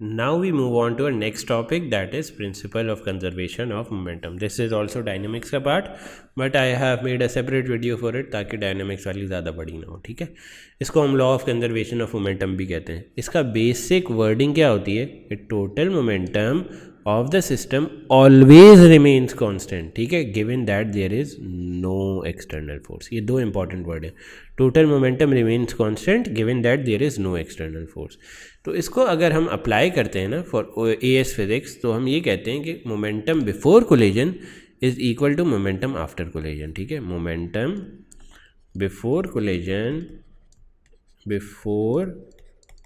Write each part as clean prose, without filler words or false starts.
Now we move on to our next topic, that is principle of conservation of momentum. This is also dynamics का part, but I have made a separate video for it ताकि dynamics वाली ज़्यादा बड़ी ना हो. ठीक है, इसको हम law of conservation of momentum भी कहते हैं. इसका basic wording क्या होती है? Total momentum of the system always remains constant. ठीक है, given that there is no external force. ये दो important word है. Total momentum remains constant given that there is no external force. तो इसको अगर हम अप्लाई करते हैं ना फॉर एएस फिजिक्स, तो हम ये कहते हैं कि momentum before collision is equal to momentum after collision. ठीक है, momentum before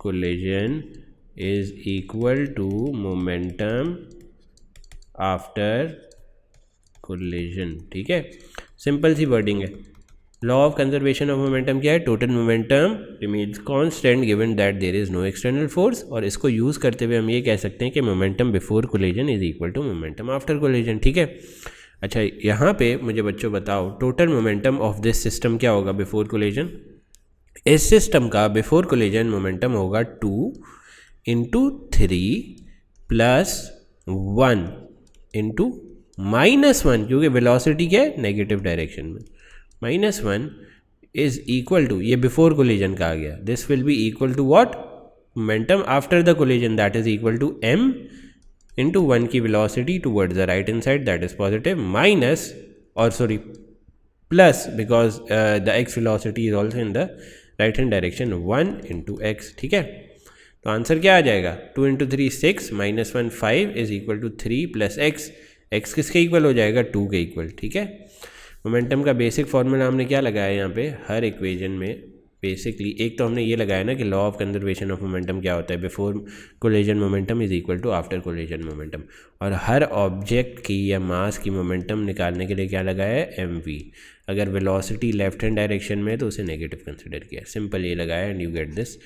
collision is equal to momentum after collision. ठीक है, सिंपल सी वर्डिंग है. Law of conservation of momentum क्या है? Total momentum remains constant given that there is no external force. और इसको यूज़ करते हुए हम ये कह सकते हैं कि momentum before collision is equal to momentum after collision. ठीक है, अच्छा यहाँ पे मुझे बच्चों बताओ total momentum of this system क्या होगा बिफोर कोलिजन? इस सिस्टम का बिफोर कोलिजन मोमेंटम होगा 2 इंटू 3 प्लस 1 इंटू -1, क्योंकि वेलोसिटी क्या है? नेगेटिव डायरेक्शन में. -1 इज इक्वल टू, ये बिफोर कोलिजन का आ गया, this will be equal to what? Momentum after the collision, that is equal to m into 1 की velocity towards the right hand side, that is positive, minus और sorry plus because the x velocity is also in the right hand direction, 1 into x. ठीक है, तो answer क्या आ जाएगा? 2 into 3 6, -1 5 is equal to 3 plus x. x किसके इक्वल हो जाएगा? 2 के इक्वल. ठीक है, मोमेंटम का बेसिक फार्मूला हमने क्या लगाया यहाँ पे हर इक्वेशन में? बेसिकली एक तो हमने ये लगाया ना कि law of conservation of momentum क्या होता है? Before collision momentum is equal to after collision momentum. और हर ऑब्जेक्ट की या मास की मोमेंटम निकालने के लिए क्या लगाया है? mv. अगर वेलोसिटी लेफ्ट हैंड डायरेक्शन में है तो उसे नेगेटिव कंसिडर किया. सिंपल ये लगाया and you get this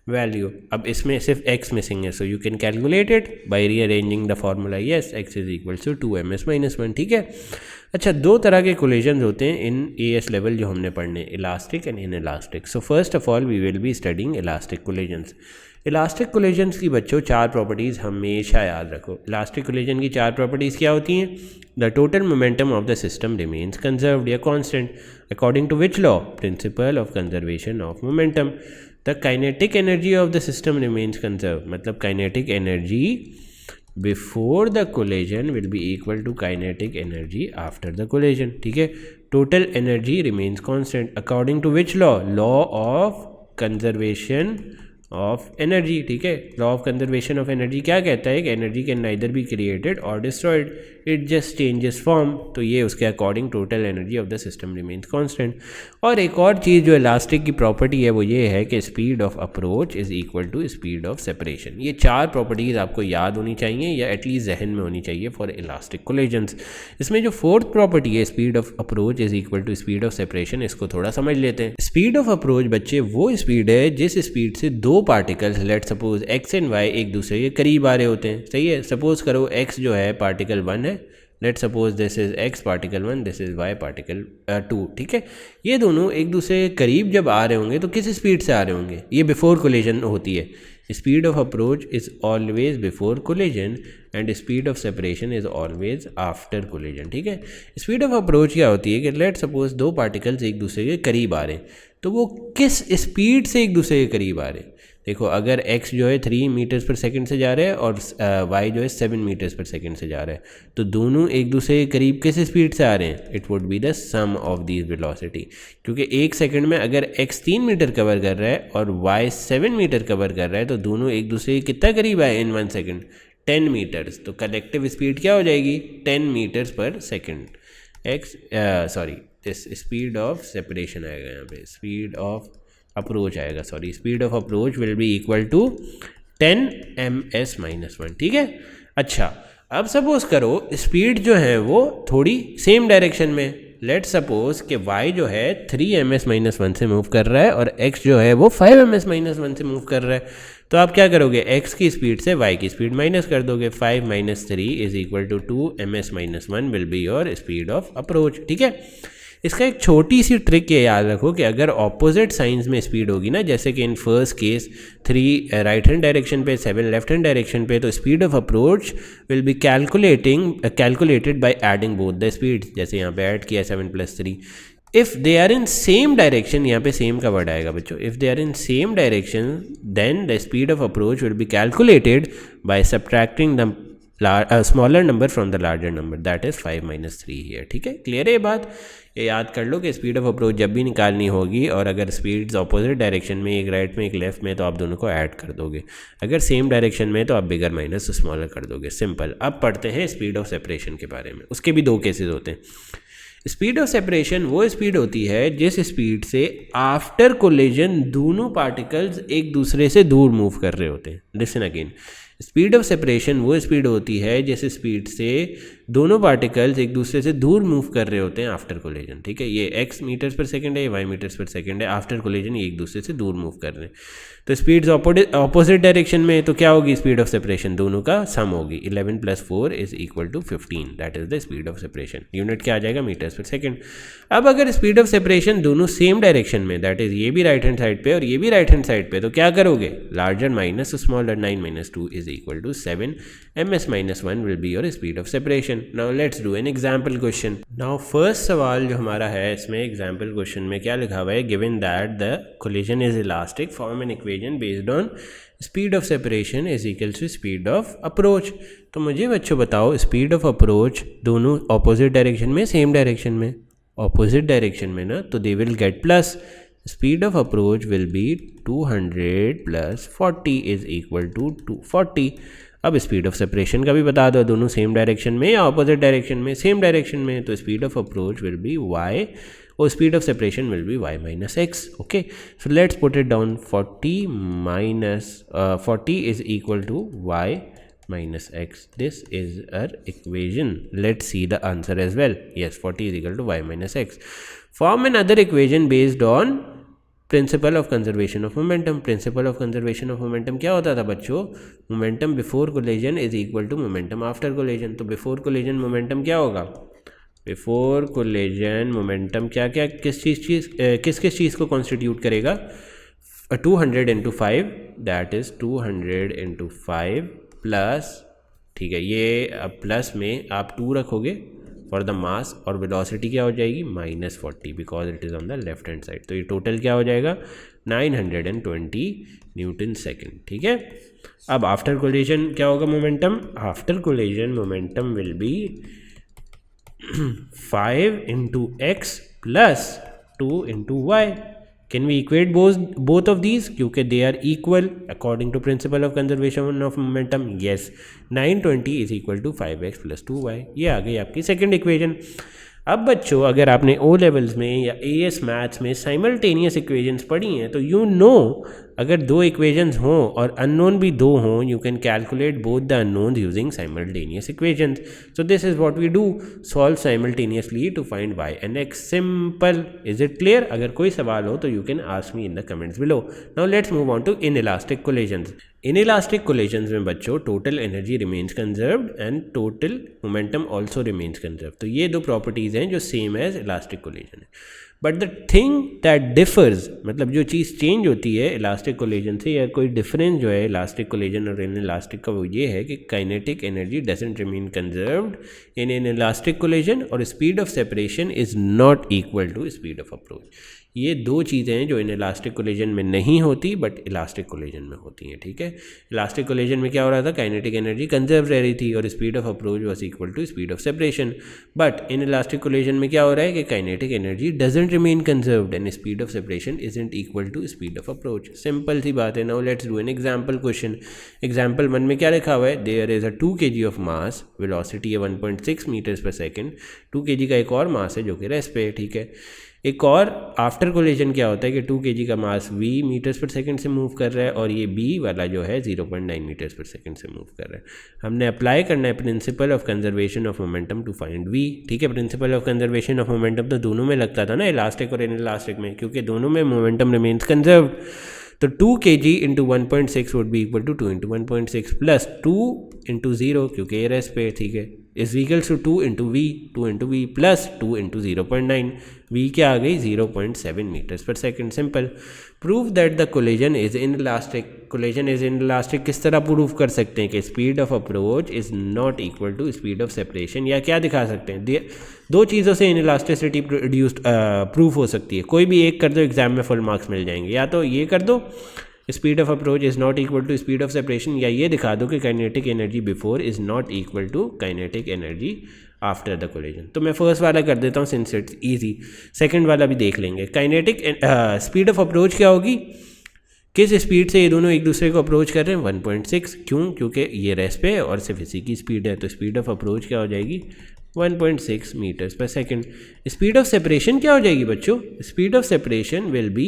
value. अब इसमें सिर्फ x मिसिंग है, so you can calculate it by rearranging the formula. Yes, x is equal to 2ms-1. ठीक है, अच्छा दो तरह के कोलिजन्स होते हैं इन एएस लेवल जो हमने पढ़ने, elastic and inelastic. So first of all we will be studying elastic collisions. Elastic collisions की बच्चों 4 प्रॉपर्टीज़ हमेशा याद रखो. इलास्टिक कोलिजन की 4 प्रॉपर्टीज़ क्या होती हैं? The total momentum of the system remains conserved या constant according to which law? Principle of conservation of momentum. The kinetic energy of the system remains conserve, मतलब kinetic energy before the collision will be equal to kinetic energy after the collision. ठीक है, total energy remains constant according to which law? Law of conservation of energy. ठीक है, law of conservation of energy क्या कहता है कि energy can neither be created और destroyed, it just changes form. तो ये उसके according total energy of the system remains constant. और एक और चीज़ जो इलास्टिक की प्रॉपर्टी है वो ये है कि speed of approach is equal to speed of separation. ये 4 प्रॉपर्टीज़ आपको याद होनी चाहिए या एटलीस्ट जहन में होनी चाहिए फॉर इलास्टिक कोलिजन्स. इसमें जो 4th प्रॉपर्टी है speed of approach is equal to speed of separation, इसको थोड़ा समझ लेते हैं. स्पीड ऑफ अप्रोच बच्चे वो स्पीड है जिस स्पीड से दो particles, let suppose x and y, एक दूसरे के करीब आ रहे होते हैं. सही है, सपोज करो x जो है पार्टिकल 1 है, let suppose this is x particle 1, this is y particle 2. ठीक है, ये दोनों एक दूसरे के करीब जब आ रहे होंगे तो किस स्पीड से आ रहे होंगे? ये बिफोर कोलिजन होती है. Speed of approach is always before collision and speed of separation is always after collision. ठीक है, स्पीड ऑफ अप्रोच क्या होती है कि लेट सपोज दो पार्टिकल्स एक दूसरे के करीब आ रहे हैं, तो वो किस स्पीड से एक दूसरे के करीब आ रहे हैं? देखो, अगर x जो है 3 मीटर्स पर सेकंड से जा रहा है और y जो है 7 मीटर्स पर सेकंड से जा रहा है, तो दोनों एक दूसरे के करीब किस स्पीड से आ रहे हैं? It would be the sum of these velocity. क्योंकि एक सेकंड में अगर x 3 मीटर कवर कर रहा है और y 7 मीटर कवर कर रहा है, तो दोनों एक दूसरे के कितना करीब आए इन 1 सेकंड? 10 मीटर्स. तो कलेक्टिव स्पीड क्या हो जाएगी? 10 मीटर्स पर सेकंड. इस स्पीड ऑफ सेपरेशन आएगा यहाँ पे, स्पीड ऑफ अप्रोच आएगा, sorry speed of approach will be equal to 10 ms-1. ठीक है, अच्छा अब सपोज करो स्पीड जो है वो थोड़ी सेम डायरेक्शन में. लेट सपोज कि y जो है 3 ms-1 से मूव कर रहा है और x जो है वो 5 ms-1 से मूव कर रहा है. तो आप क्या करोगे? x की स्पीड से y की स्पीड माइनस कर दोगे. 5 - 3 is equal to 2 ms-1 will be your speed of approach. ठीक है, इसका एक छोटी सी ट्रिक ये याद रखो कि अगर ऑपोजिट साइंस में स्पीड होगी ना, जैसे कि in first case 3 right hand direction पे 7 लेफ्ट हैंड डायरेक्शन पे, तो speed of approach will be calculated by adding both the speeds. जैसे यहाँ पे ऐड किया 7 + 3। If they are in same direction, यहाँ पे सेम का वर्ड आएगा बच्चों, if they are in same direction then the speed of approach will be calculated by subtracting the smaller number from the larger number, that is 5 - 3 here. ठीक है, clear है ये बात? ये याद कर लो कि स्पीड ऑफ अप्रोच जब भी निकालनी होगी और अगर स्पीड्स अपोजिट डायरेक्शन में, एक राइट में एक लेफ्ट में, तो आप दोनों को ऐड कर दोगे। अगर सेम डायरेक्शन में तो आप बिगर माइनस स्मॉलर कर दोगे, सिंपल। अब पढ़ते हैं स्पीड ऑफ सेपरेशन के बारे में। उसके भी 2 केसेस होते हैं। स्पीड ऑफ सेपरेशन वो स्पीड होती है जिस स्पीड से आफ्टर कोलिजन दोनों पार्टिकल्स एक दूसरे से दूर मूव कर रहे होते हैं। Listen again, speed of separation वो स्पीड होती है जिस स्पीड से दोनों पार्टिकल्स एक दूसरे से दूर मूव कर रहे होते हैं आफ्टर कोलिजन। ठीक है, ये x मीटर्स पर सेकंड है, ये y मीटर्स पर सेकंड है। आफ्टर कोलिजन ये एक दूसरे से दूर मूव कर रहे हैं। तो स्पीड्स ऑपोजिट डायरेक्शन में तो क्या होगी स्पीड ऑफ सेपरेशन? दोनों का सम होगी। 11 + 4 = 15, that is the speed of separation. Unit क्या आ जाएगा? Metres per second. अब अगर स्पीड ऑफ सेपरेशन दोनों सेम डायरेक्शन में, दैट इज ये भी राइट हैंड साइड पे और ये भी राइट हैंड साइड पे, तो क्या करोगे? Larger minus smaller, 9 - 2 = 7, ms - 1 will be your speed of separation. Now let's do an example question. Now first सवाल जो हमारा है इसमें एग्जाम्पल क्वेश्चन में क्या लिखा हुआ है? Given that the collision is elastic, form an equation based on speed of separation is equal to speed of approach. तो मुझे बच्चों बताओ, स्पीड ऑफ अप्रोच दोनों ऑपोजिट डायरेक्शन में, सेम डायरेक्शन में? ऑपोजिट डायरेक्शन में ना, तो they will get plus. Speed of approach will be 200 + 40 = 240। अब स्पीड ऑफ सेपरेशन का भी बता दो, दोनों सेम डायरेक्शन में या ऑपोजिट डायरेक्शन में? सेम डायरेक्शन में, तो speed of approach will B y और speed of separation will B y - x। Okay, so let's put it down. 40 = y - x. This is our equation. Let's see the answer as well. Yes, 40 = y - x. Form another equation based on principle of conservation of momentum. Principle of conservation of momentum क्या होता था बच्चों? Momentum before collision is equal to momentum after collision. तो before collision momentum क्या होगा? Before collision momentum क्या क्या किस चीज़ को कॉन्स्टिट्यूट करेगा? 200 × 5, दैट इज़ 200 × 5 प्लस, ठीक है, ये अब प्लस में आप 2 रखोगे फॉर द मास और वेलोसिटी क्या हो जाएगी? -40, because it is on the left hand side. तो ये टोटल क्या हो जाएगा? 920 N/s। ठीक है, अब आफ्टर कोलिजन क्या होगा momentum? After collision momentum will be 5 × x + 2 × y। Can we equate both of these? क्योंकि they are equal according to principle of conservation of momentum. Yes, 920 = 5x + 2y। ये आ गई आपकी सेकंड इक्वेशन। अब बच्चों अगर आपने ओ लेवल्स में या AS मैथ्स में साइमल्टेनियस इक्वेशंस पढ़ी हैं तो यू नो अगर 2 इक्वेशंस हों और अननोन भी 2 हों, you can calculate both the unknowns using simultaneous equations. So this is what we do, solve simultaneously to find y and x। Simple. Is it clear? अगर कोई सवाल हो तो you can ask me in the comments below. Now let's move on to inelastic collisions. Inelastic collisions में बच्चों total energy remains conserved and total momentum also remains conserved. तो ये 2 properties हैं जो सेम एज इलास्टिक कोलिजन है। But the thing that differs, मतलब जो चीज़ change होती है इलास्टिक कोलिजन से या कोई डिफरेंस जो है इलास्टिक कोलिजन और इनइलास्टिक का, वो ये है कि kinetic energy doesn't remain conserved in elastic collision और speed of separation is not equal to speed of approach. ये 2 चीज़ें हैं जो इन इलास्टिक कोलिजन में नहीं होती बट इलास्टिक कोलिजन में होती हैं। ठीक है, इलास्टिक कोलिजन में क्या हो रहा था? काइनेटिक एनर्जी कंजर्व रह रही थी और speed of approach was equal to speed of separation. But in elastic collision में क्या हो रहा है कि kinetic energy doesn't remain conserved and speed of separation isn't equal to speed of approach. Simple सी बात है। Now let's do an example question. Example 1 में क्या लिखा हुआ है? There is a 2 kg of mass, velocity है 1.6 मीटर्स पर सेकेंड। 2 kg का एक और मास है जो कि रेस्ट पे है। ठीक है, एक और आफ्टर कोलिजन क्या होता है कि 2 kg का मास v मीटर्स पर सेकंड से मूव कर रहा है और ये b वाला जो है 0.9 मीटर्स पर सेकंड से मूव कर रहा है। हमने अप्लाई करना है principle of conservation of momentum to find v। ठीक है, principle of conservation of momentum तो दोनों में लगता था ना, इलास्टिक और इनइलास्टिक में, क्योंकि दोनों में मोमेंटम रिमेन्स कंजर्व्ड। तो 2 kg × 1.6 would be equal to 2 × 1.6 plus 2 × 0 क्योंकि ये रेस्ट पे। ठीक है, is equals to 2 into v plus 2 into 0.9, वी क्या आ गई 0.7 मीटर्स पर second. Simple. Prove that the collision is inelastic. Collision is inelastic किस तरह प्रूव कर सकते हैं कि speed of approach is not equal to speed of separation, या क्या दिखा सकते हैं, दो चीज़ों से इनइलास्टिसिटी प्रोड्यूस्ड प्रूफ हो सकती है, कोई भी एक कर दो एग्जाम में फुल मार्क्स मिल जाएंगे, या तो ये कर दो speed of approach is not equal to speed of separation, या ये दिखा दो कि kinetic energy before is not equal to kinetic energy after the collision. तो मैं फर्स्ट वाला कर देता हूँ सिंस इट्स ईजी, सेकंड वाला भी देख लेंगे। काइनेटिक स्पीड ऑफ अप्रोच क्या होगी, किस स्पीड से ये दोनों एक दूसरे को अप्रोच कर रहे हैं 1.6, क्यों, क्योंकि ये रेस्ट पे है और सिर्फ इसी की स्पीड है, तो स्पीड ऑफ अप्रोच क्या हो जाएगी 1.6 मीटर्स पर सेकेंड। स्पीड ऑफ सेपरेशन क्या हो जाएगी बच्चों, speed of separation will be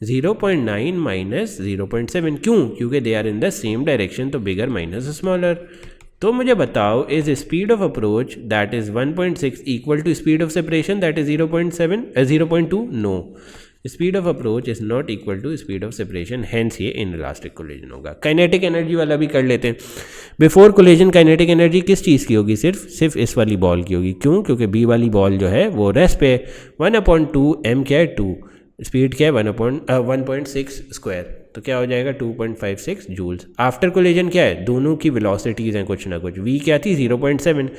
0.9 minus 0.7, क्यों, क्योंकि they are in the same direction, तो बिगर माइनस स्मॉलर। तो मुझे बताओ is speed of approach that is 1.6 equal to speed of separation that is 0.2, no, speed of approach is not equal to speed of separation, hence ये inelastic collision होगा। Kinetic energy वाला भी कर लेते हैं। बिफोर कोलिजन काइनेटिक एनर्जी किस चीज़ की होगी, सिर्फ इस वाली बॉल की होगी, क्यों, क्योंकि बी वाली बॉल जो है वो रेस्ट पे 1/2 m क्या है 2, स्पीड क्या है 1.6 स्क्वायर, तो क्या हो जाएगा 2.56 जूल्स। आफ्टर कोलिजन क्या है, दोनों की वेलोसिटीज़ हैं कुछ ना कुछ, वी क्या थी 0.7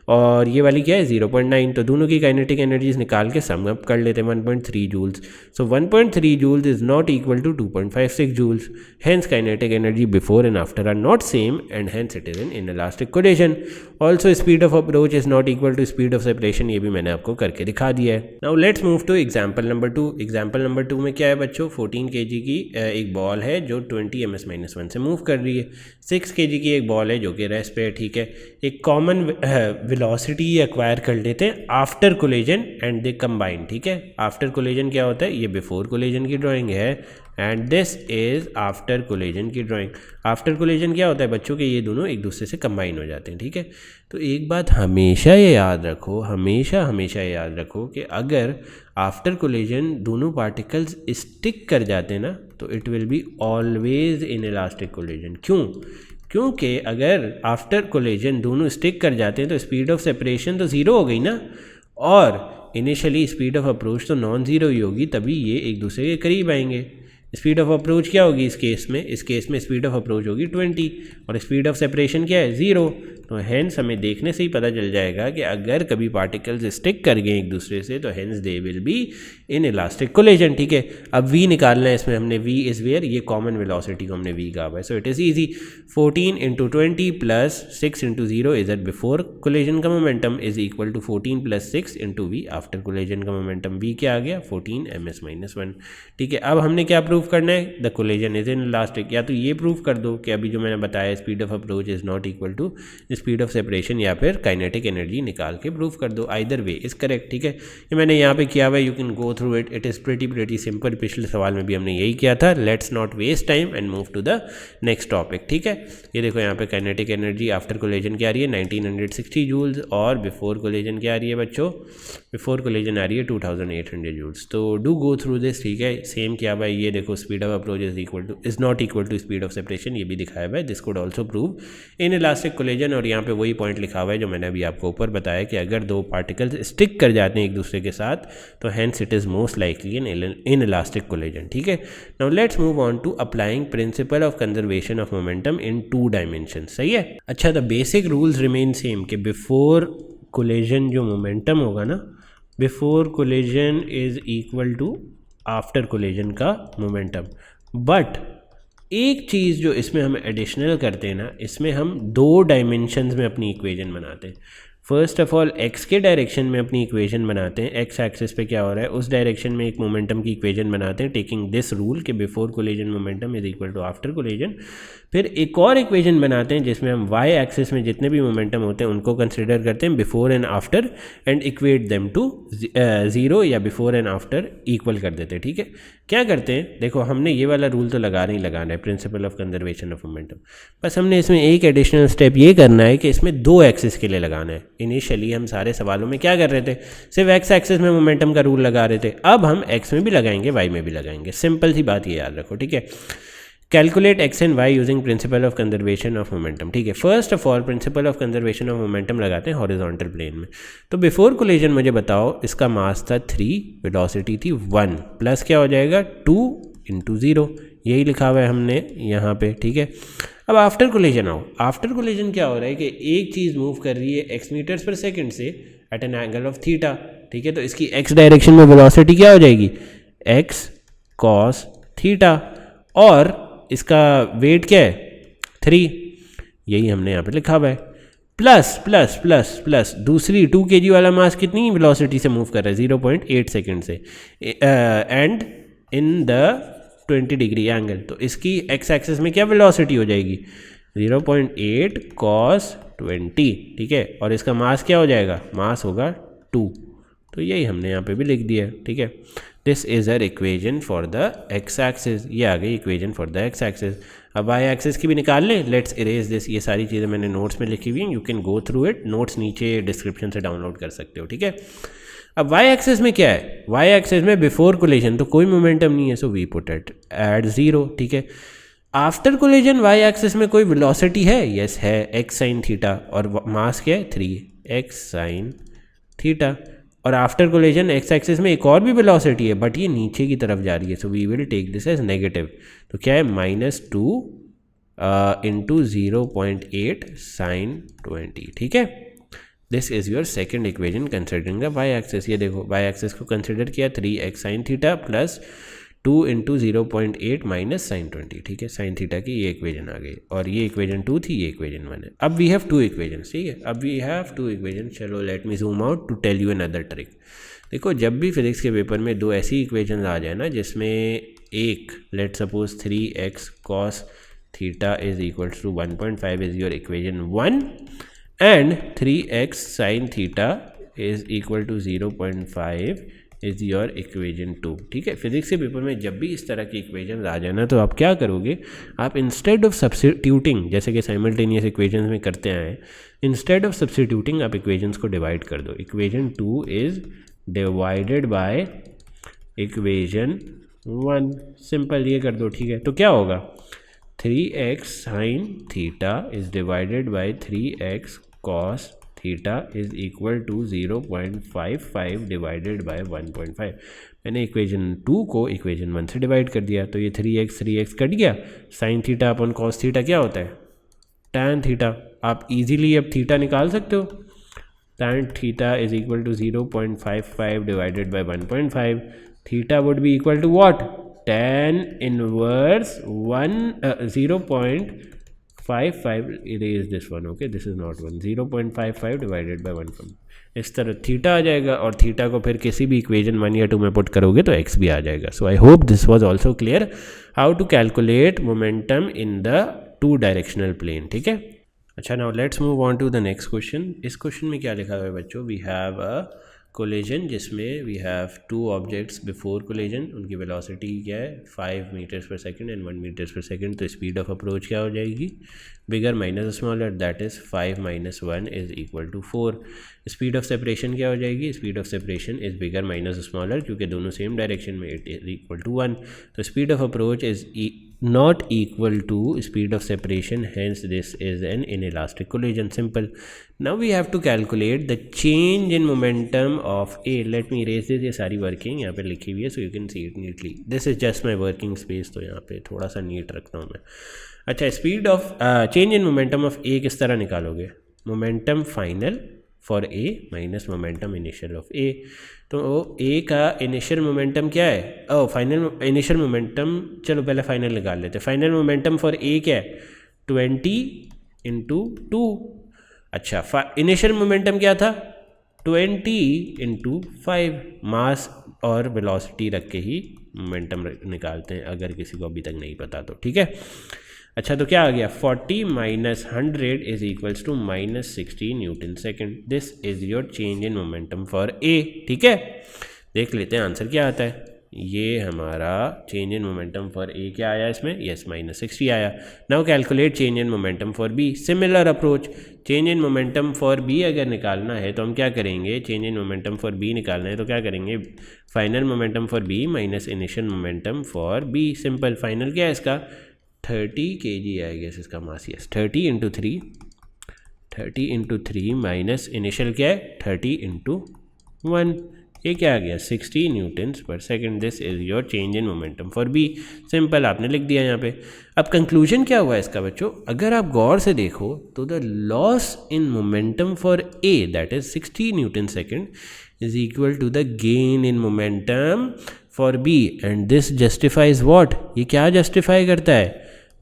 और ये वाली क्या है 0.9, तो दोनों की काइनेटिक एनर्जीज निकाल के सम अप कर लेते हैं 1.3 joules. So 1.3 joules is not equal to 2.56 joules, hence kinetic energy before and after are not same and hence it is an inelastic collision. Also speed of approach is not equal to speed of separation, ये भी मैंने आपको करके दिखा दिया है। Now let's move to example number 2। Example number 2 में क्या है बच्चों, 14 kg की एक बॉल है जो 20 ms-1 से मूव कर रही है, 6 kg की एक बॉल है जो कि रेस्ट पे है, ठीक है। एक कॉमन वेलोसिटी एक्वायर कर लेते हैं after collision and they combine, ठीक है। आफ्टर कोलिजन क्या होता है, ये बिफोर कोलिजन की ड्राइंग है and this is after collision की ड्राइंग। आफ्टर कोलिजन क्या होता है बच्चों के, ये दोनों एक दूसरे से कंबाइन हो जाते हैं, ठीक है। तो एक बात हमेशा ये याद रखो, हमेशा ये याद रखो कि अगर आफ्टर कोलिजन दोनों पार्टिकल्स स्टिक कर जाते हैं ना, तो it will be always in elastic collision. क्यों, क्योंकि अगर आफ्टर कोलिजन दोनों स्टिक कर जाते हैं तो स्पीड ऑफ सेपरेशन तो ज़ीरो हो गई ना, और इनिशियली स्पीड ऑफ अप्रोच तो नॉन ज़ीरो ही होगी, तभी ये एक दूसरे के करीब आएंगे। स्पीड ऑफ अप्रोच क्या होगी इस केस में स्पीड ऑफ अप्रोच होगी 20 और स्पीड ऑफ सेपरेशन क्या है 0। तो हेंस हमें देखने से ही पता चल जाएगा कि अगर कभी पार्टिकल्स स्टिक कर गए एक दूसरे से तो hence they will be in elastic collision, ठीक है। अब v निकालना है इसमें हमने, v इज़ वेयर, ये कॉमन वेलोसिटी को हमने v कहा है, so it is easy. 14 × 20 plus 6 × 0 is eight before collision का momentum is equal to 14 + 6 × v after collision का मोमेंटम, v क्या आ गया 14 ms-1, ठीक है। अब हमने क्या प्रूव करना है, the collision is in elastic, या तो ये प्रूव कर दो कि अभी जो मैंने बताया speed of approach is not equal to speed of separation, या फिर काइनेटिक एनर्जी निकाल के प्रूव कर दो, आइदर वे इज करेक्ट, ठीक है। ये मैंने यहाँ पे किया हुआ है, you can go through it, it is pretty simple. पिछले सवाल में भी हमने यही किया था। Let's not waste time and move to the next topic, ठीक है। ये देखो यहाँ पे काइनेटिक एनर्जी आफ्टर कोलिजन क्या आ रही है 1960 जूल्स, और बिफोर कोलिजन क्या आ रही है बच्चों, बिफोर कोलिजन आ रही है 2800 जूल्स। तो डू गो थ्रू दिस, ठीक है। सेम किया हुआ है, ये देखो speed of approach is not equal to speed of separation, ये भी दिखाया हुआ है, this could also prove in elastic collision. और यहाँ पे वही पॉइंट लिखा हुआ है जो मैंने अभी आपको ऊपर बताया कि अगर दो पार्टिकल्स स्टिक कर जाते हैं एक दूसरे के साथ तो hence it is most likely in elastic collision, ठीक है। Now let's move on to applying principle of conservation of momentum in 2 dimension, सही है। अच्छा, the basic rules remain same कि बिफोर कोलिजन जो मोमेंटम होगा ना, before collision is equal to after collision का मोमेंटम, बट एक चीज़ जो इसमें हम एडिशनल करते हैं ना, इसमें हम 2 डायमेंशंस में अपनी इक्वेशन बनाते हैं। फर्स्ट ऑफ ऑल एक्स के डायरेक्शन में अपनी इक्वेशन बनाते हैं, एक्स एक्सिस पे क्या हो रहा है उस डायरेक्शन में एक मोमेंटम की इक्वेशन बनाते हैं, टेकिंग दिस रूल कि before collision momentum is equal to after collision. फिर एक और इक्वेशन बनाते हैं जिसमें हम वाई एक्सिस में जितने भी मोमेंटम होते हैं उनको कंसिडर करते हैं before and after and equate them to 0 या बिफोर एंड आफ्टर इक्वल कर देते हैं, ठीक है। क्या करते हैं, देखो हमने ये वाला रूल तो लगाना ही लगाना है, principle of conservation of momentum, बस हमने इसमें एक एडिशनल स्टेप ये करना है कि इसमें 2 एक्सिस के लिए लगाना है। इनिशियली हम सारे सवालों में क्या कर रहे थे, सिर्फ एक्स एक्सिस में मोमेंटम का रूल लगा रहे थे, अब हम एक्स में भी लगाएंगे वाई में भी लगाएंगे, सिंपल सी बात ये याद रखो, ठीक है। Calculate x and y using principle of conservation of momentum. ठीक है, first of all principle of conservation of momentum लगाते हैं हॉरिजॉन्टल प्लेन में। तो बिफोर कोलिजन मुझे बताओ, इसका मास था 3, वेलोसिटी थी 1, प्लस क्या हो जाएगा 2 × 0, यही लिखा हुआ है हमने यहाँ पे। ठीक है, अब आफ्टर कोलिजन आओ। आफ्टर कोलिजन क्या हो रहा है कि एक चीज़ मूव कर रही है x मीटर्स पर सेकेंड से at an angle of theta. ठीक है, तो इसकी x डायरेक्शन में वेलोसिटी क्या हो जाएगी, x cos थीटा, और इसका वेट क्या है 3, यही हमने यहाँ पे लिखा हुआ है। प्लस प्लस प्लस प्लस दूसरी 2 kg वाला मास कितनी वेलोसिटी से मूव कर रहा है, 0.8 सेकेंड से, and in the 20 degree angle. तो इसकी एक्स एक्सिस में क्या वेलोसिटी हो जाएगी, 0.8 cos 20। ठीक है, और इसका मास क्या हो जाएगा, मास होगा 2। तो यही हमने यहाँ पे भी लिख दिया। ठीक है, this is our equation for the x axis. ये आ गई equation for the x axis. अब वाई एक्सिस की भी निकाल लें। Let's erase this. ये सारी चीज़ें मैंने नोट्स में लिखी हुई हैं, you can go through it. Notes नीचे डिस्क्रिप्शन से डाउनलोड कर सकते हो। ठीक है, अब वाई एक्सिस में क्या है, वाई एक्सिस में बिफोर कोलिजन तो कोई मोमेंटम नहीं है, so we put it at 0। ठीक है, आफ्टर कोलिजन वाई एक्सिस में कोई वेलोसिटी है, यस है, एक्स साइन थीटा, और मास क्या है 3, एक्स साइन थीटा। और आफ्टर कोलिजन एक्स एक्सिस में एक और भी वेलोसिटी है, बट ये नीचे की तरफ जा रही है, so we will take this as negative. तो क्या है, -2 × 0.8 sin 20। ठीक है, this is your second equation considering the y axis. ये देखो, वाई एक्सिस को कंसिडर किया 3x sin theta plus 2 × 0.8 - sin 20। ठीक है, sin थीटा की ये इक्वेजन आ गई, और ये इक्वेजन 2 थी, ये इक्वेजन 1 है। अब वी हैव 2 इक्वेजन। ठीक है, अब वी हैव 2 इक्वेजन। चलो let me zoom out to tell you another trick. देखो, जब भी फिजिक्स के पेपर में 2 ऐसी इक्वेजन आ जाए ना, जिसमें एक let suppose 3x cos theta is equal to 1.5 is your equation 1 and 3x sin theta is equal to 0.5 is your equation 2। ठीक है, फिजिक्स के पेपर में जब भी इस तरह की इक्वेशन आ जाए ना, तो आप क्या करोगे, आप इंस्टेड ऑफ सब्स्टिट्यूटिंग, जैसे कि साइमल्टेनियस इक्वेशंस में करते आए, इंस्टेड ऑफ सब्स्टिट्यूटिंग आप इक्वेशंस को डिवाइड कर दो। Equation 2 is divided by equation 1, simple ये कर दो। ठीक है, तो क्या होगा, 3x sin theta is divided by 3x cos theta is equal to 0.55 divided by 1.5। मैंने इक्वेशन 2 को इक्वेशन 1 से डिवाइड कर दिया, तो ये 3x कट गया। Sine theta upon cos theta क्या होता है, tan थीटा। आप इजीली अब थीटा निकाल सकते हो। tan theta is equal to 0.55 divided by 1.5। Theta would be equal to what, tan inverse 0.55, erase this one, okay, this is not 1, 0.55 divided by 1. इस तरह थीटा आ जाएगा, और थीटा को फिर किसी भी इक्वेशन 1 या 2 में पुट करोगे तो एक्स भी आ जाएगा। So I hope this was also clear how to calculate momentum in the 2 directional plane. ठीक है, अच्छा, now let's move on to the next question. इस क्वेश्चन में क्या लिखा हुआ है बच्चों, वी हैव अ कोलिजन जिसमें we have 2 objects before collision. उनकी वेलोसिटी क्या है, 5 meters per second and 1 meters per second. तो स्पीड ऑफ अप्रोच क्या हो जाएगी, बिगर minus smaller, that is 5 - 1 is equal to 4। Speed of separation क्या हो जाएगी, speed of separation is bigger minus smaller, क्योंकि दोनों सेम डायरेक्शन में, इट इज इक्वल टू 1। तो speed of approach is not equal to speed of separation, hence this is an inelastic collision. Simple. Now we have to calculate the change in momentum of A. Let me erase this, ये सारी working यहाँ पे लिखी हुई है, so you can see it neatly. This is just my working space, तो यहाँ पे थोड़ा सा नीट रखता हूँ मैं। अच्छा, speed of change in momentum of A किस तरह निकालोगे, momentum final for A minus momentum initial of A। तो A का इनिशियल मोमेंटम क्या है, फाइनल इनिशियल मोमेंटम, चलो पहले फाइनल निकाल लेते हैं। फाइनल मोमेंटम फॉर A क्या है, 20 × 2। अच्छा, इनिशियल मोमेंटम क्या था, 20 × 5। मास और वेलोसिटी रख के ही मोमेंटम निकालते हैं, अगर किसी को अभी तक नहीं पता तो। ठीक है, अच्छा, तो क्या आ गया, 40 - 100 is equals to -60 newton second. This is your change in momentum for A. ठीक है, देख लेते हैं आंसर क्या आता है। ये हमारा change in momentum for A क्या आया इसमें, यस, -60 आया। Now calculate change in momentum for B. Similar approach, change in momentum for B अगर निकालना है तो हम क्या करेंगे, change in momentum for B निकालना है तो क्या करेंगे, final momentum for B minus initial momentum for B. Simple. Final क्या है इसका, 30 kg आई गेस इसका mass, yes 30 into three minus initial क्या है 30 इंटू 1, ये क्या आ गया 60 न्यूटन्स पर second. This is your change in momentum for B. Simple, आपने लिख दिया यहाँ पे। अब कंक्लूजन क्या हुआ इसका बच्चों, अगर आप गौर से देखो तो the loss in momentum for A that is 60 newton second is equal to the gain in momentum for B, and this justifies what, ये क्या जस्टिफाई करता है,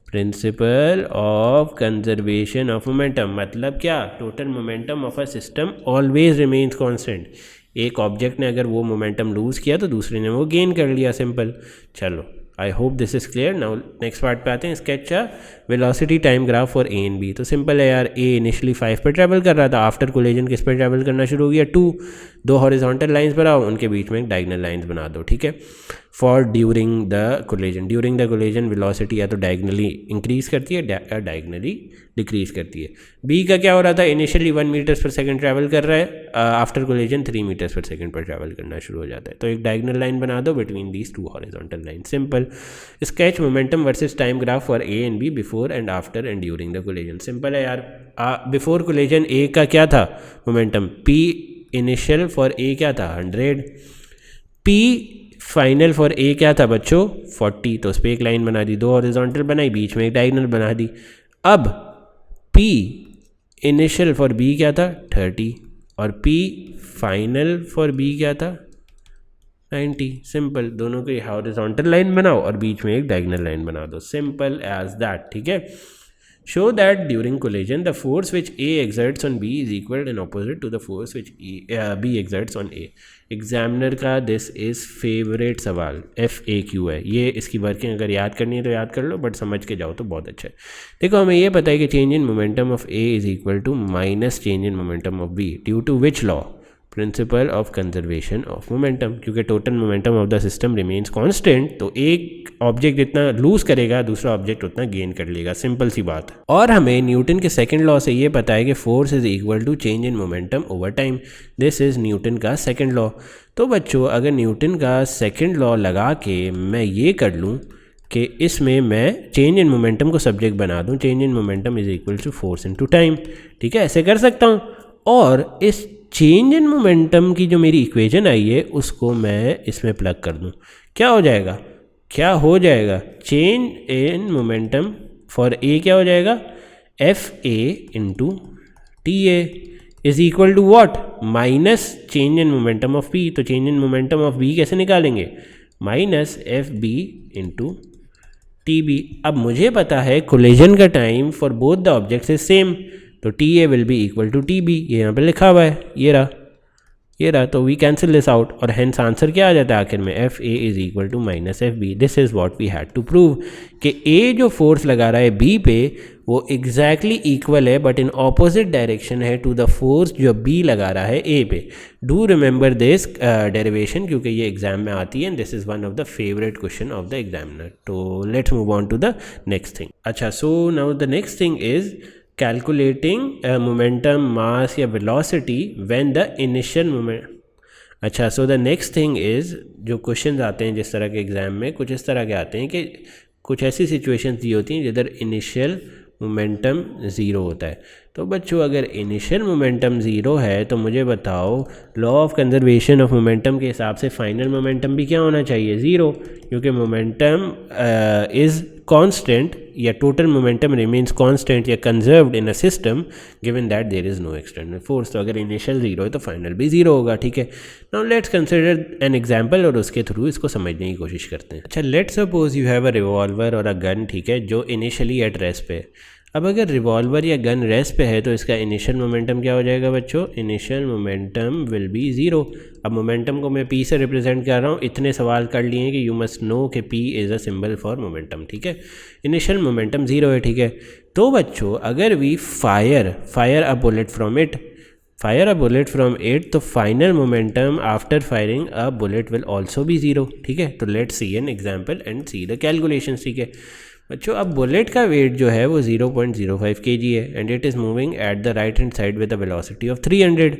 principle of conservation of momentum. मतलब क्या, total momentum of a system always remains constant. एक object ने अगर वो मोमेंटम लूज़ किया तो दूसरे ने वो गेन कर लिया, सिंपल। चलो, I hope this is clear. Now next part पे आते हैं, sketch a velocity time graph for A and B. तो सिंपल है यार, ए इनिशियली 5 पर ट्रैवल कर रहा था, आफ्टर कोलिजन किस पर ट्रैवल करना शुरू हो गया 2। दो हॉरिजॉन्टल लाइंस बनाओ, उनके बीच में एक डायगनल लाइंस बना दो, ठीक है। For during the collision velocity या तो डायगनली इंक्रीज करती है या डायगनली डिक्रीज करती है। बी का क्या हो रहा था, initially 1 meters per second travel कर रहा है, after collision 3 metres per second पर ट्रैवल करना शुरू हो जाता है। तो एक डायगनल लाइन बना दो between these 2 horizontal line, simple. Sketch momentum versus time graph for A and B before and after and during the collision. Simple है यार, बिफोर कोलिजन ए का क्या था momentum, P initial for A क्या था 100, P final for A क्या था बच्चों 40। तो उस पर एक लाइन बना दी, 2 हॉरिजॉन्टल बनाई, बीच में एक डायगनल बना दी। अब पी इनिशियल फॉर बी क्या था 30 और पी फाइनल फॉर बी क्या था 90। सिंपल, दोनों की हॉरिजॉन्टल लाइन बनाओ और बीच में एक डायगनल लाइन बना दो, सिंपल एज दैट, ठीक है। Show that during collision the force which A exerts on B is equal and opposite to the force which B exerts on A। Examiner का this is favourite सवाल, FAQ है ये, इसकी working अगर याद करनी है तो याद कर लो, बट समझ के जाओ तो बहुत अच्छा है। देखो, हमें ये पता है कि change in momentum of A is equal to minus change in momentum of B due to which law, principle of conservation of momentum. क्योंकि total momentum of the system remains constant, तो एक ऑब्जेक्ट जितना loose करेगा दूसरा object उतना gain कर लेगा, simple सी बात है। और हमें न्यूटन के सेकंड लॉ से ये पता है कि force is equal to change in momentum over time. This is Newton का सेकंड लॉ। तो बच्चों, अगर न्यूटन का सेकंड लॉ लगा के मैं ये कर लूँ कि इसमें मैं चेंज इन मोमेंटम को सब्जेक्ट बना दूँ, change in momentum is equal to force into time, ठीक है, ऐसे कर सकता हूँ। और इस चेंज इन मोमेंटम की जो मेरी इक्वेशन आई है उसको मैं इसमें प्लग कर दूँ, क्या हो जाएगा, change in momentum for A क्या हो जाएगा, FA into TA is equal to what, minus change in momentum of B। तो change in momentum of B कैसे निकालेंगे, माइनस FB इंटू TB। अब मुझे पता है कोलिजन का time for both the objects is same, तो TA will be equal to TB, ये यहाँ पे लिखा हुआ है, ये रहा, तो वी कैंसिल दिस आउट और हेंस आंसर क्या आ जाता है आखिर में, FA is equal to minus FB। This is what we had to prove कि A जो फोर्स लगा रहा है B पे वो एग्जैक्टली इक्वल है बट इन ऑपोजिट डायरेक्शन है टू द फोर्स जो B लगा रहा है A पे। डू रिमेंबर दिस डेरिवेशन क्योंकि ये एग्जाम में आती है and this is one of the favourite question of the examiner. तो let's move on to the next thing. अच्छा, so now the next thing is calculating momentum mass या velocity when the initial moment. अच्छा, so the next thing is, जो question आते हैं जिस तरह के एग्ज़ाम में कुछ इस तरह के आते हैं कि कुछ ऐसी सिचुएशंस दी होती हैं जिधर इनिशियल मोमेंटम ज़ीरो होता है। तो बच्चों, अगर इनिशियल मोमेंटम ज़ीरो है तो मुझे बताओ law of conservation of momentum के हिसाब से फाइनल मोमेंटम भी क्या होना चाहिए, ज़ीरो, क्योंकि मोमेंटम इज़ कांस्टेंट या टोटल मोमेंटम रिमेन्स कांस्टेंट या conserved in a system given that there is no external force. तो अगर इनिशियल ज़ीरो है तो फाइनल भी ज़ीरो होगा, ठीक है। Now let's consider an example और उसके थ्रू इसको समझने की कोशिश करते हैं। अच्छा, let's suppose you have a revolver और अ गन, ठीक है, जो इनिशियली एट रेस्ट पे। अब अगर रिवॉल्वर या गन रेस्ट पे है तो इसका इनिशियल मोमेंटम क्या हो जाएगा बच्चों, initial momentum will be zero. अब मोमेंटम को मैं P से रिप्रेजेंट कर रहा हूँ, इतने सवाल कर लिए हैं कि यू मस्ट नो कि P is a symbol for momentum, ठीक है। इनिशियल मोमेंटम ज़ीरो है, ठीक है। तो बच्चों, अगर we fire a bullet from it तो final momentum after firing a bullet will also be zero, ठीक है। तो let's see an example and see the calculation, ठीक है। बच्चों अब बुलेट का वेट जो है वो 0.05 kg है and it is moving at the right hand side with the velocity of 300,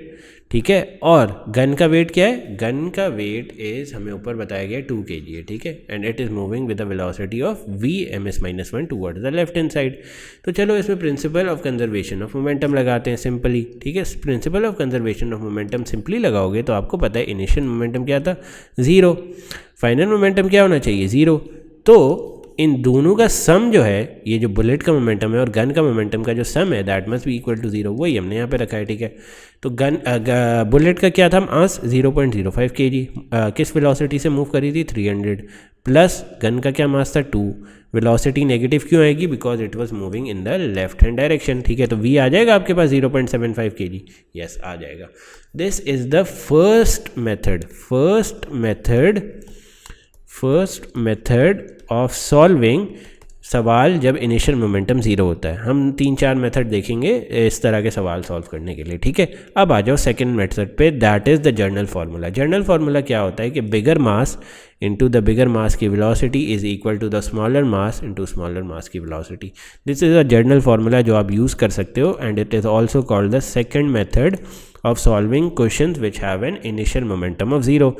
ठीक है। और गन का वेट क्या है, गन का वेट इज़ हमें ऊपर बताया गया 2 kg है, ठीक है, and it is moving with the velocity of v(ms-1) towards the left hand side. तो चलो इसमें principal of conservation of momentum लगाते हैं सिंपली, ठीक है। Principle of conservation of momentum simply लगाओगे तो आपको पता है इनिशियल मोमेंटम क्या था 0, फाइनल मोमेंटम क्या होना चाहिए 0। तो इन दोनों का सम जो है, ये जो बुलेट का मोमेंटम है और गन का मोमेंटम का जो सम है that must be equal to 0, वही हमने यहाँ पे रखा है, ठीक है। तो बुलेट का क्या था मास 0.05 kg, किस वेलोसिटी से मूव करी थी 300, प्लस गन का क्या मास था 2, वेलोसिटी नेगेटिव क्यों आएगी, because it was moving in the left hand direction, ठीक है। तो v आ जाएगा आपके पास 0.75 kg, यस आ जाएगा। This is the first method of solving सवाल जब इनिशियल मोमेंटम 0 होता है। हम 3-4 मेथड देखेंगे इस तरह के सवाल सॉल्व करने के लिए, ठीक है। अब आ जाओ सेकंड मेथड पे, that is the journal formula. Journal formula क्या होता है कि बिगर mass into the bigger mass की velocity is equal to the smaller mass into smaller mass की velocity. This is a general formula जो आप यूज़ कर सकते हो and it is also called the second method of solving question which have an initial momentum of 0।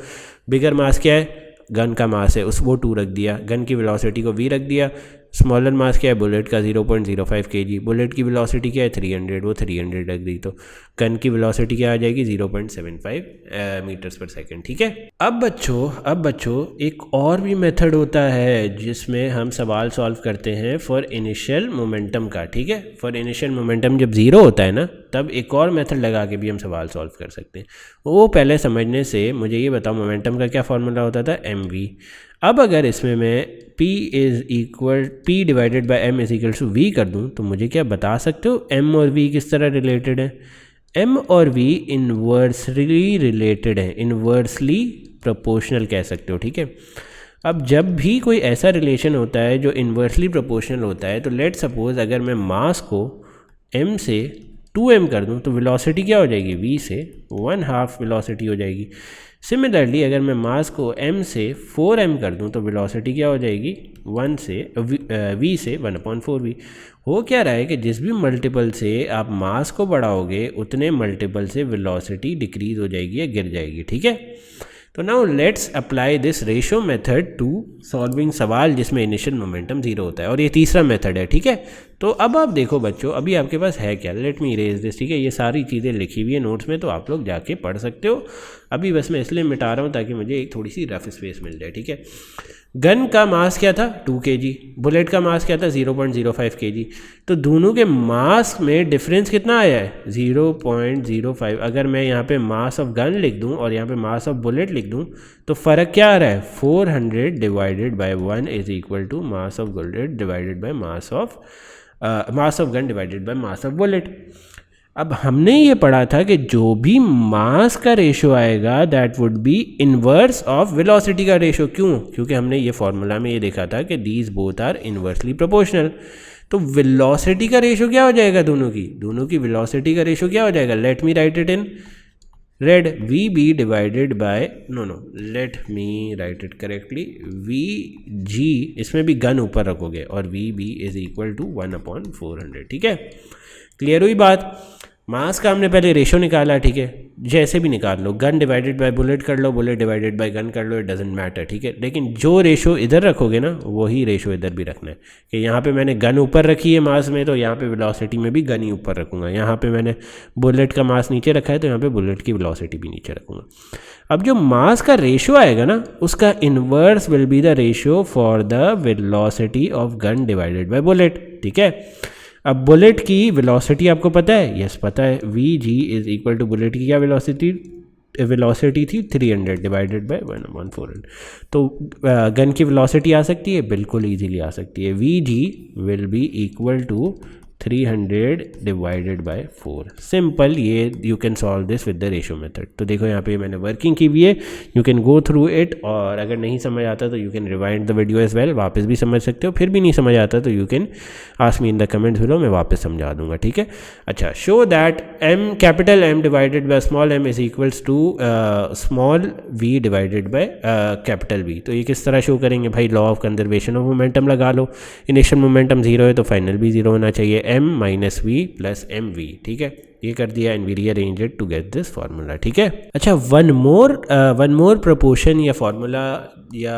Bigger mass क्या है, gun का मास है, वो 2 रख दिया, गन की वेलोसिटी को v रख दिया। स्मॉलर मास क्या है बुलेट का 0.05 kg, बुलेट की वेलोसिटी क्या है 300, वो 300 रख दी, तो गन की वेलोसिटी क्या आ जाएगी 0.75 मीटर्स पर सेकंड, ठीक है। अब बच्चों एक और भी मेथड होता है जिसमें हम सवाल सॉल्व करते हैं फॉर इनिशियल मोमेंटम का, ठीक है। फॉर इनिशियल मोमेंटम जब 0 होता है ना, तब एक और मेथड लगा के भी हम सवाल सॉल्व कर सकते हैं। वो पहले समझने से मुझे ये बताओ मोमेंटम का क्या फॉर्मूला होता था mv। अब अगर इसमें मैं p divided by m is equal to v कर दूं तो मुझे क्या बता सकते हो m और v किस तरह रिलेटेड है। m और v इन्वर्सली रिलेटेड है, इन्वर्सली प्रोपोर्शनल कह सकते हो, ठीक है। अब जब भी कोई ऐसा रिलेशन होता है जो इन्वर्सली प्रोपोर्शनल होता है, तो लेट सपोज अगर मैं मास को m से 2m कर दूं तो वेलोसिटी क्या हो जाएगी v से 1/2 वेलोसिटी हो जाएगी। सिमिलरली अगर मैं मास को m से 4m कर दूं तो वेलोसिटी क्या हो जाएगी v से 1/4v। हो क्या रहा है कि जिस भी मल्टीपल से आप मास को बढ़ाओगे उतने मल्टीपल से वेलोसिटी डिक्रीज हो जाएगी या गिर जाएगी, ठीक है। तो now let's apply this ratio method to solving सवाल जिसमें इनिशियल मोमेंटम 0 होता है, और ये तीसरा मेथड है, ठीक है। तो अब आप देखो बच्चों, अभी आपके पास है क्या, लेट मी इरेज दिस, ठीक है। ये सारी चीज़ें लिखी हुई है नोट्स में, तो आप लोग जाके पढ़ सकते हो। अभी बस मैं इसलिए मिटा रहा हूँ ताकि मुझे एक थोड़ी सी रफ स्पेस मिल जाए, ठीक है। गन का मास क्या था 2 kg, बुलेट का मास क्या था 0.05 kg। तो दोनों के मास में डिफरेंस कितना आया है 0.05। अगर मैं यहाँ पे मास ऑफ गन लिख दूँ और यहाँ पे मास ऑफ बुलेट लिख दूँ तो फ़र्क क्या आ रहा है 400 divided by 1 is equal to mass of bullet divided by mass of gun divided by mass of bullet. अब हमने ये पढ़ा था कि जो भी मास का रेशो आएगा that would be inverse of velocity का रेशो। क्यों? क्योंकि हमने ये फॉर्मूला में ये देखा था कि these both are inversely proportional. तो वेलोसिटी का रेशो क्या हो जाएगा, दोनों की वेलोसिटी का रेशो क्या हो जाएगा, let me write it in red, V B divided by let me write it correctly, V G, इसमें भी गन ऊपर रखोगे, और V B is equal to 1/400, ठीक है। क्लियर हुई बात। मास का हमने पहले रेशो निकाला, ठीक है, जैसे भी निकाल लो, गन डिवाइडेड बाय बुलेट कर लो, बुलेट डिवाइडेड बाय गन कर लो, इट डजेंट मैटर, ठीक है। लेकिन जो रेशो इधर रखोगे ना वही रेशो इधर भी रखना है कि यहाँ पे मैंने गन ऊपर रखी है मास में, तो यहाँ पे वेलोसिटी में भी गन ही ऊपर रखूँगा। यहाँ पे मैंने बुलेट का मास नीचे रखा है तो यहाँ पे बुलेट की वेलोसिटी भी नीचे रखूँगा। अब जो मास का रेशो आएगा ना उसका inverse will be the ratio for the velocity of gun divided bye bullet, ठीक है। अब बुलेट की वेलोसिटी आपको पता है, यस पता है, V ji is equal to bullet की क्या वेलोसिटी थी 300 डिवाइडेड बाय 1/400। तो गन की वेलोसिटी आ सकती है, बिल्कुल इजीली आ सकती है, V G will be equal to 300 divided by 4। Simple, ये you can solve this with the ratio method. तो देखो यहाँ पे मैंने वर्किंग की हुई है, you can go through it, और अगर नहीं समझ आता तो you can rewind the video as well, वापस भी समझ सकते हो। फिर भी नहीं समझ आता तो you can ask me in the comments below, मैं वापस समझा दूंगा, ठीक है। अच्छा, show that m capital M divided by small m is equals to small v divided by capital V। तो ये किस तरह शो करेंगे भाई? Law of conservation of momentum लगा लो। इनिशियल मोमेंटम 0 है तो फाइनल भी 0 होना चाहिए, m minus V plus M V, ठीक है। ये कर दिया and we rearrange it to get this formula, ठीक है। अच्छा, वन मोर प्रोपोर्शन या फार्मूला या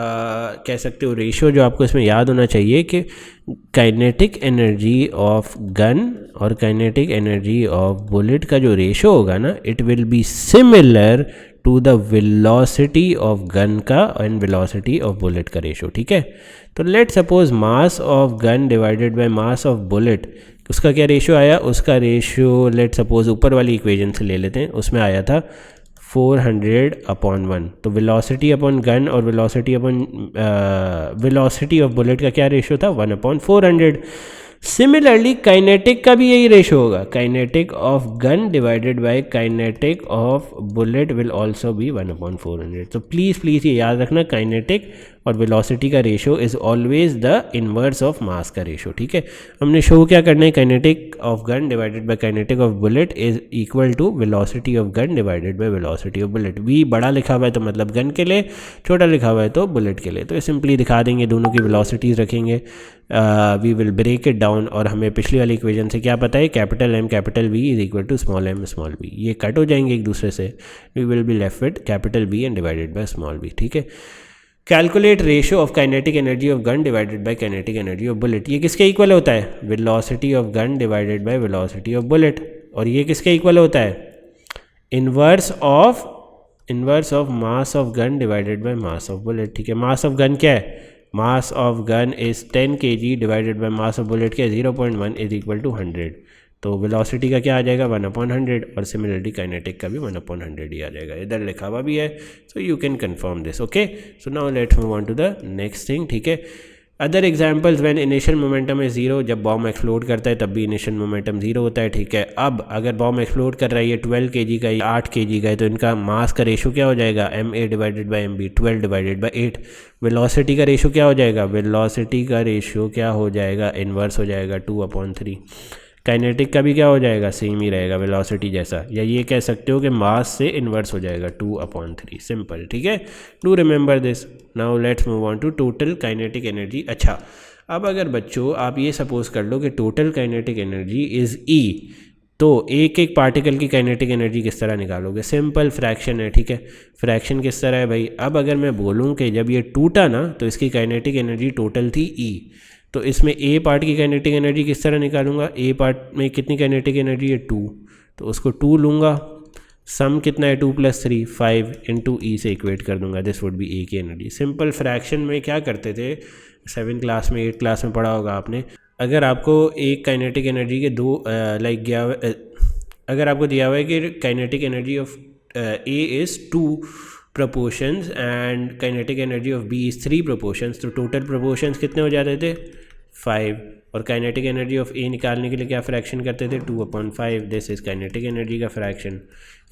कह सकते हो रेशियो जो आपको इसमें याद होना चाहिए कि काइनेटिक एनर्जी ऑफ गन और काइनेटिक एनर्जी ऑफ बुलेट का जो रेशियो होगा ना, it will be similar to the velocity of gun का एंड वेलोसिटी ऑफ बुलेट का रेशियो, ठीक है। तो let suppose mass of gun divided by mass of bullet, उसका क्या रेशियो आया? उसका रेशियो लेट सपोज ऊपर वाली इक्वेशन से ले लेते हैं, उसमें आया था 400/1। तो वेलोसिटी अपॉन गन और वेलोसिटी ऑफ बुलेट का क्या रेशियो था? 1/400। सिमिलरली काइनेटिक का भी यही रेशियो होगा, kinetic of gun divided by kinetic of bullet will also B 1/400। तो प्लीज़ ये याद रखना, काइनेटिक और वेलोसिटी का ratio is always the inverse of mass का रेशियो, ठीक है। हमने शो क्या करना है? Kinetic of gun divided by kinetic of bullet is equal to velocity of gun divided by velocity of bullet. V बड़ा लिखा हुआ है तो मतलब गन के लिए, छोटा लिखा हुआ है तो बुलेट के लिए। तो ये सिंपली दिखा देंगे, दोनों की वेलोसिटीज़ रखेंगे, we will break it down. और हमें पिछली वाली इक्वेशन से क्या पता है? Capital M capital V is equal to small m small v। ये कट हो जाएंगे एक दूसरे से, we will be left with capital V and divided by small v, ठीक है। Calculate ratio of kinetic energy of gun divided by kinetic energy of bullet. ये किसके इक्वल होता है? Velocity of gun divided by velocity of bullet. और ये किसके equal होता है? Inverse of mass of gun divided by mass of bullet, ठीक है। मास ऑफ गन क्या है? मास of gun is 10 kg divided by mass of bullet क्या है? 0.1 इज इक्वल टू 100। तो वेलोसिटी का क्या आ जाएगा? 1/100। और सिमिलरली काइनेटिक का भी 1/100 ही आ जाएगा, इधर लिखा हुआ भी है। So you can confirm this, okay. So now let's move on to the next thing, ठीक है। Other examples when initial momentum is 0, जब बॉम्ब एक्सप्लोड करता है तब भी इनिशियल मोमेंटम 0 होता है, ठीक है। अब अगर बॉम्ब एक्सप्लोड कर रहा है ये 12 kg का या 8 kg का है, तो इनका मास का रेशियो क्या हो जाएगा? ma divided by mb, 12 divided by 8। Velocity का रेशियो क्या हो जाएगा? वेलोसिटी का रेशियो क्या हो जाएगा? इन्वर्स हो जाएगा 2/3। काइनेटिक का भी क्या हो जाएगा? सेम ही रहेगा वेलोसिटी जैसा, या ये कह सकते हो कि मास से इन्वर्स हो जाएगा 2/3। सिंपल, ठीक है। Do remember this. Now let's move on to total kinetic energy. अच्छा, अब अगर बच्चों आप ये सपोज कर लो कि total kinetic energy is E, तो एक एक पार्टिकल की काइनेटिक एनर्जी किस तरह निकालोगे? सिंपल, फ्रैक्शन है, ठीक है। फ्रैक्शन किस तरह है भाई? अब अगर मैं बोलूँ कि जब ये टूटा ना तो इसकी काइनेटिक एनर्जी टोटल थी E, तो इसमें ए पार्ट की काइनेटिक एनर्जी किस तरह निकालूंगा? ए पार्ट में कितनी काइनेटिक एनर्जी है? 2, तो उसको 2 लूँगा, सम कितना है? 2 + 3 5 इंटू ई से इक्वेट कर दूंगा, दिस वुड बी ए की एनर्जी। सिंपल, फ्रैक्शन में क्या करते थे? 7 क्लास में 8 क्लास में पढ़ा होगा आपने। अगर आपको एक काइनेटिक एनर्जी के दो अगर आपको दिया हुआ है कि kinetic energy of A is 2 proportions and kinetic energy of B is 3 proportions, तो टोटल proportions कितने हो जाते थे? 5। और काइनेटिक एनर्जी ऑफ ए निकालने के लिए क्या फ्रैक्शन करते थे? 2/5। दिस इज काइनेटिक एनर्जी का फ्रैक्शन।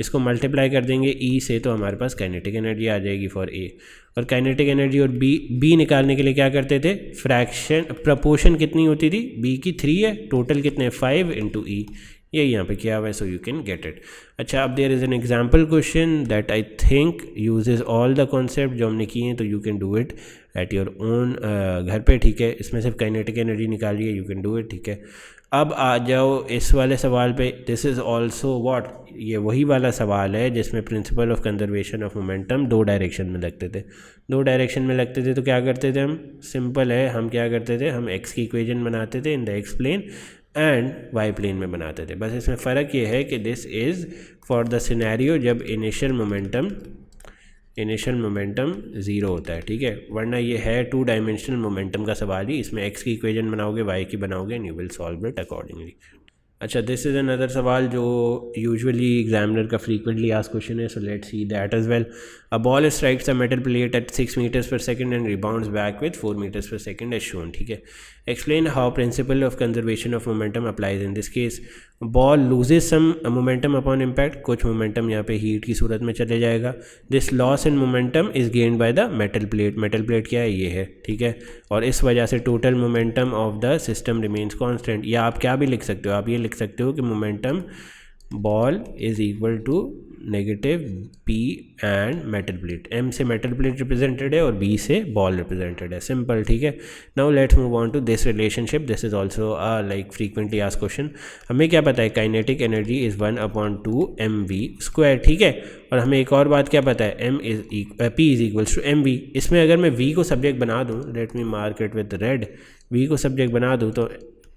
इसको मल्टीप्लाई कर देंगे ई से तो हमारे पास काइनेटिक एनर्जी आ जाएगी फॉर ए। और काइनेटिक एनर्जी और बी निकालने के लिए क्या करते थे? फ्रैक्शन प्रपोर्शन कितनी होती थी? बी की 3 है, टोटल कितने? 5 इंटू ई। ये यहाँ पे किया हुआ है, so you can get it. अच्छा, अब there is an example question that I think uses all the concept जो हमने किए हैं, तो you can do it at your own घर पे, ठीक है। इसमें सिर्फ काइनेटिक एनर्जी निकालिए, यू कैन डू इट, ठीक है। अब आ जाओ इस वाले सवाल पे। दिस इज़ ऑल्सो व्हाट, ये वही वाला सवाल है जिसमें principal of conservation of momentum 2 direction में लगते थे। 2 डायरेक्शन में लगते थे तो क्या करते थे हम? सिंपल है, हम क्या करते थे? हम एक्स की इक्वेशन बनाते थे in the X plane and Y plane में बनाते थे। बस इसमें फ़र्क ये है कि this is for the scenario जब इनिशियल मोमेंटम 0 होता है, ठीक है। वरना ये है 2 डायमेंशनल मोमेंटम का सवाल ही। इसमें एक्स की इक्वेशन बनाओगे, वाई की बनाओगे and you will solve it accordingly. अच्छा, दिस इज़ अनदर सवाल जो यूजुअली एग्जामिनर का फ्रीक्वेंटली आस्क क्वेश्चन है, so let's see that as well. A ball strikes a metal plate at 6 meters per second and rebounds back with 4 meters per second as shown. ठीक है, explain how principle of conservation of momentum applies in this case. Ball loses some momentum upon impact, कुछ momentum यहाँ पे heat की सूरत में चले जाएगा. This loss in momentum is gained by the metal plate. Metal plate क्या है, ये है. ठीक है, और इस वजह से total momentum of the system remains constant. या आप क्या भी लिख सकते हो, आप ये लिख सकते हो कि momentum ball is equal to negative P and metal plate. M से मेटल प्लेट रिप्रेजेंटेड है और बी से बॉल रिप्रेजेंटेड है. सिंपल. ठीक है, now let's move on to this relationship. This is also like frequently asked question. हमें क्या पता है, काइनेटिक एनर्जी इज 1/2 mv². ठीक है, और हमें एक और बात क्या पता है, P is equals to mv. इसमें अगर मैं v को सब्जेक्ट बना दूँ, let me mark it with red, v को सब्जेक्ट बना दूँ तो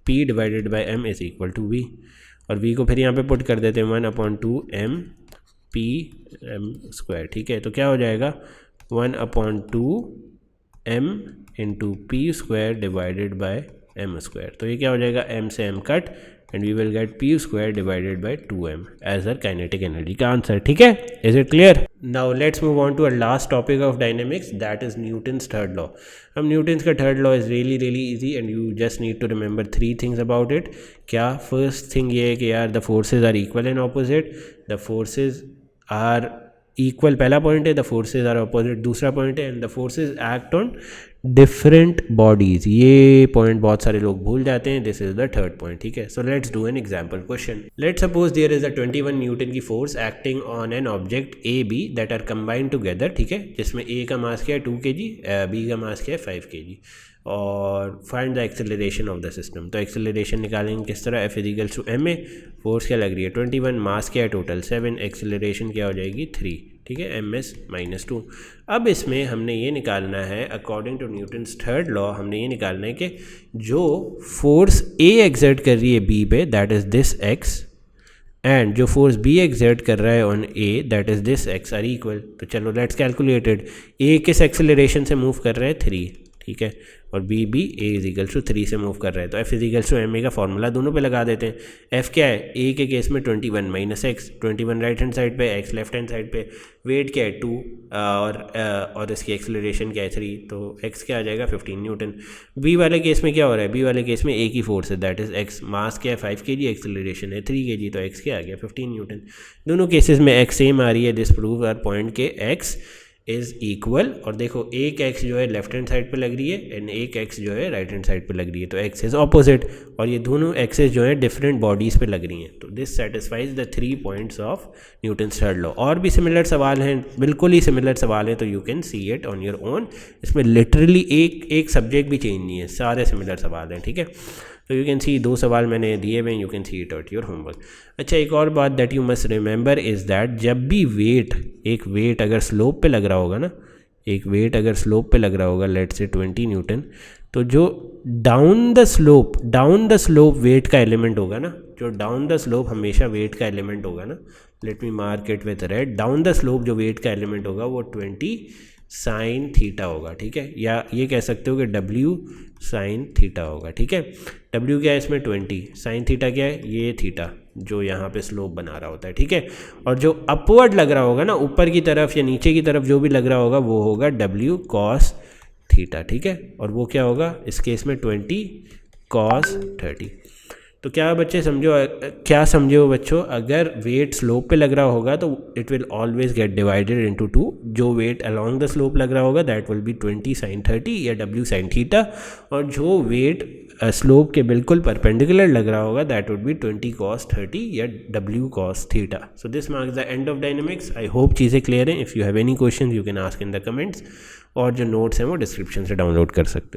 p divided by m is equal to v, और v को फिर यहाँ पे पुट कर देते हैं 1/2 mp². ठीक है, तो क्या हो जाएगा 1/2 m into p² divided bye m². तो ये क्या हो जाएगा, m से m cut and we will get p² divided by 2m as our kinetic energy का आंसर. ठीक है, is it clear? Now let's move on to a last topic of dynamics, that is Newton's third law. अब Newton's का third law is really easy and you just need to remember 3 things about it. क्या, first thing ये है कि यार the forces are equal and opposite. The forces are equal, पहला point है. The forces are opposite, दूसरा point है. And the forces act on different bodies. ये पॉइंट बहुत सारे लोग भूल जाते हैं. This is the third point. ठीक है, so let's do an example question. Let's suppose there is a 21 newton की force acting on an object A B that are combined together. ठीक है, जिसमें ए का मास क्या है 2 kg, बी का मास क्या है 5 kg. और find the acceleration of the system. तो एक्सेलरेशन निकालेंगे किस तरह, F is equals to M A. Force क्या लग रही है 21, मास क्या है टोटल 7, एक्सेलरेशन क्या हो जाएगी 3. ठीक है, ms-2. अब इसमें हमने ये निकालना है, according to Newton's third law हमने ये निकालना है कि जो फोर्स ए एक्सर्ट कर रही है बी पे, that is this x, and जो फोर्स बी एक्सर्ट कर रहा है on A, that is this x, are equal. तो चलो लेट्स कैलकुलेटेड. ए किस एक्सेलरेशन से मूव कर रहा है 3. ठीक है, और B A is equals to 3 से मूव कर रहा है. तो F is equals to M A का फॉर्मूला दोनों पे लगा देते हैं. एफ क्या है, ए के केस में 21 minus x, 21 right hand side पे, एक्स लेफ्ट हैंड साइड पे. वेट क्या है 2 और इसकी एक्सेलरेशन क्या है 3, तो एक्स क्या आ जाएगा 15 न्यूटन. बी वाले केस में क्या हो रहा है, बी वाले केस में ए की फोर्स है, दैट इज एक्स. मास क्या है 5 kg, एक्सेलरेशन है 3 kg, तो एक्स क्या आ गया 15 न्यूटन. दोनों केसेस में एक्स सेम आ रही है. दिस प्रूव आवर पॉइंट के एक्स इज़ इक्वल. और देखो एक एक्स जो है लेफ्ट हैंड साइड पे लग रही है एंड एक एक्स जो है राइट हैंड साइड पे लग रही है, तो एक्स इज ऑपोजिट. और ये दोनों एक्सेस जो है डिफरेंट बॉडीज़ पे लग रही हैं. तो this satisfies the 3 points of Newton's third law. और भी सिमिलर सवाल हैं, बिल्कुल ही सिमिलर सवाल हैं, तो you can see it on your own. इसमें लिटरली एक सब्जेक्ट भी चेंज नहीं है, सारे सिमिलर सवाल हैं. ठीक है, तो यू कैन सी 2 सवाल मैंने दिए हुए हैं, you can see it out your homework. अच्छा, एक और बात that you must remember is that जब भी एक वेट अगर स्लोप पे लग रहा होगा ना, एक वेट अगर स्लोप पे लग रहा होगा, लेट्स से 20 न्यूटन, तो जो डाउन द स्लोप वेट का एलिमेंट होगा ना, जो डाउन द स्लोप हमेशा वेट का एलिमेंट होगा ना, late me mark it with red. Down the slope जो वेट का एलिमेंट होगा वो 20 साइन थीटा होगा. ठीक है, या ये कह सकते हो कि W साइन थीटा होगा. ठीक है, W क्या है इसमें 20, साइन थीटा क्या है, ये थीटा जो यहाँ पे स्लोप बना रहा होता है. ठीक है, और जो अपवर्ड लग रहा होगा ना, ऊपर की तरफ या नीचे की तरफ जो भी लग रहा होगा वो होगा W cos थीटा. ठीक है, और वो क्या होगा इस केस में 20 cos 30. तो क्या बच्चे समझे हो बच्चों, अगर वेट स्लोप पे लग रहा होगा तो it will always get divided into 2. जो वेट अलोंग द स्लोप लग रहा होगा दैट विल बी 20 साइन 30 या W साइन थीटा, और जो वेट स्लोप के बिल्कुल परपेंडिकुलर लग रहा होगा दैट वुड बी 20 cos 30 या W cos theta. So this marks the end of dynamics. I hope चीज़ें क्लियर हैं. If you have any question you can ask in the comments, और जो नोट्स हैं वो डिस्क्रिप्शन से डाउनलोड कर सकते हो.